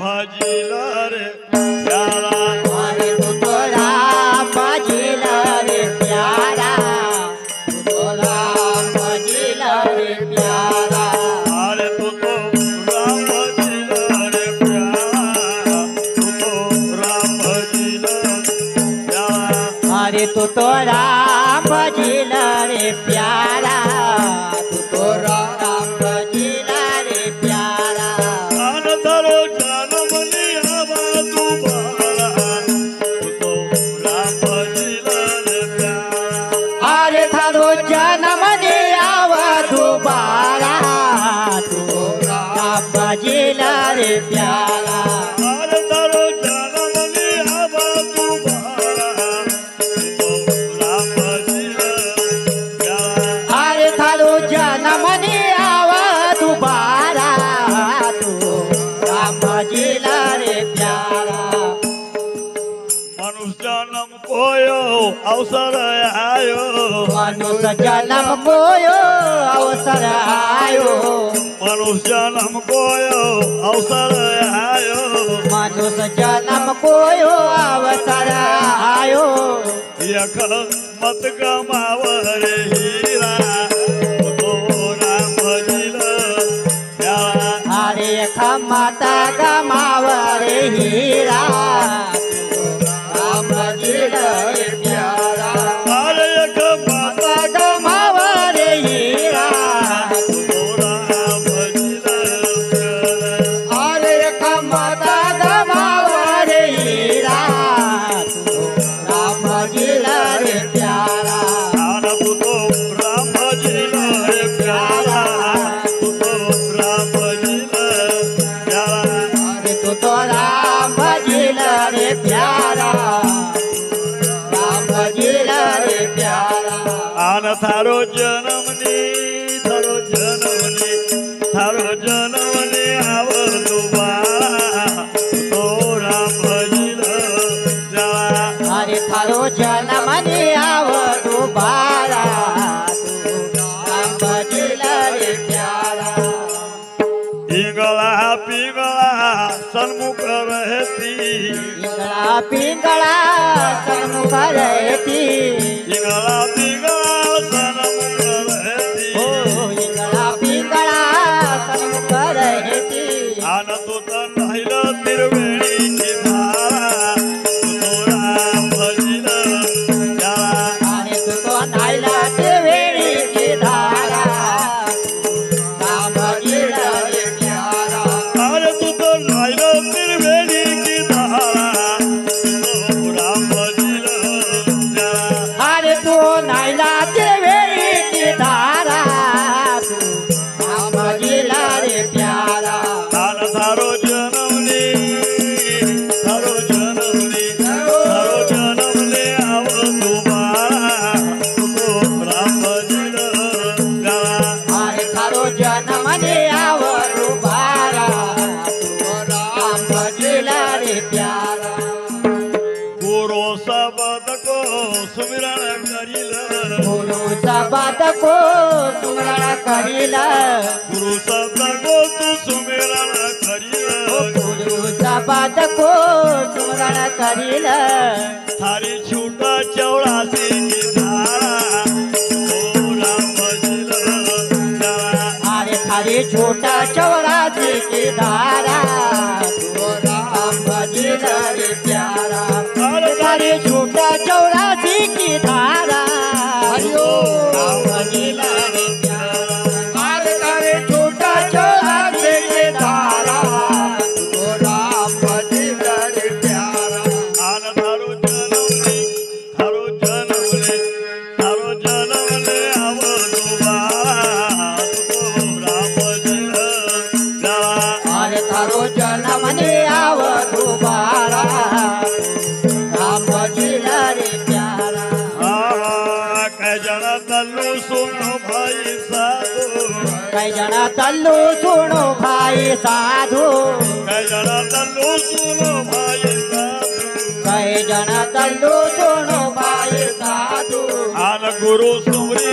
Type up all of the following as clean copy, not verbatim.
भजिला रे प्यारा अरे तू तो राम भजिला रे प्यारा तू तो राम भजिला रे प्यारा अरे तू तो राम भजिला रे प्यारा तू तो राम भजिला प्यारा अरे तू तो राम भजिला रे प्यारा तू तो राम भजिला रे प्यारा आन धरो जन्म लियावा तू बाळा तू तो राम भजिला रे प्यारा अरे थारो जन्म दियावा दोबारा तू राम भजिला रे प्यारा अरे धरो जन्म लियावा तू बाळा तू तो राम भजिला प्यारा अरे थारो जन्म दियावा दोबारा तू राम भजिला रे प्यारा मनुष्य जन्म कोयो अवसर आयो मनुष्य जन्म कोयो अवसर आयो मनुष्य जन्म कोयो अवसर आयो मनुष्य जन्म कोयो अवसर आयो यख मत गमावरे हीरा तो राम भजिला प्यारा अरे खमाता गमावरे हीरा राम भजिला रे प्यारा अरे यख मत गमावरे हीरा तो राम भजिला प्यारा अरे खमाता गमावरे हीरा राम भजिला रे प्यारा आन तू तो राम भजिला रे प्यारा तू तो राम भजिला प्यारा अरे तू तो राम भजिला रे प्यारा राम भजिला रे प्यारा आन थारो जन्मनी थारो जन्मनी थारो जन्मनी आव दुबारा तो राम भजिला प्यारा अरे थारो जन्म ने आव दोबारा तू राम भजिला रे प्यारा पिंगला सन्मुख रहती पिंगळा सन्मुख रहती पिंगला सन्मुख रहती हो पिंगळा सन्मुख रहती आन तू तर राहिलं तिरवेणी की धारा तू तो राम भजिला प्यारा अरे तू तो नायला ते वेळी की धारा राम भजिला रे प्यारा अरे तू तो राहिलं तिरवेणी की धारा तू तो राम भजिला प्यारा अरे तू नायला ते वेळी की धारा तू राम भजिला रे प्यारा आन थारो जन्मनी थारो जन्मनी आव दुबारा तू तो राम भजिला प्यारा अरे थारो जन्म ने आव दोबारा तू राम भजिला रे प्यारा गुरु शब्द को सुमिरन करिल गुरु शब्द को सुमरण करिला गुरु शब्द को तू सुमिरन करिल गुरु शब्द को सुमरण करिला थारी छूटा चौरासी की धारा ओ राम भजिला प्यारा अरे थारी छोटा चौरासी की धारा तू राम भजिला रे प्यारा थारी छोटा चौरासी की धारा हरिओ राम भजिला रे प्यारा अरे थारी छोटा चौरासी की धारा तू राम भजिला रे प्यारा आन थारो जन्मनी थारो जन्मनी आव दुबारा तू तो राम भजिला प्यारा अरे थारो जन्म ने आव दोबारा राम भजिला रे प्यारा कै जना तल्लू सुनो भाई साधु कई जना तल्लू सुनो भाई साधु कै जना तल्लू सुनो भाई साधु कई जना तल्लू सुनो भाई साधु आन गुरु सुमरी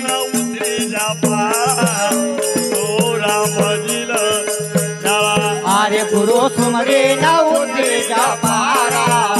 न उतरी जा पारा तो राम भजिला प्यारा गुरु सुमरे न उतरे जा पारा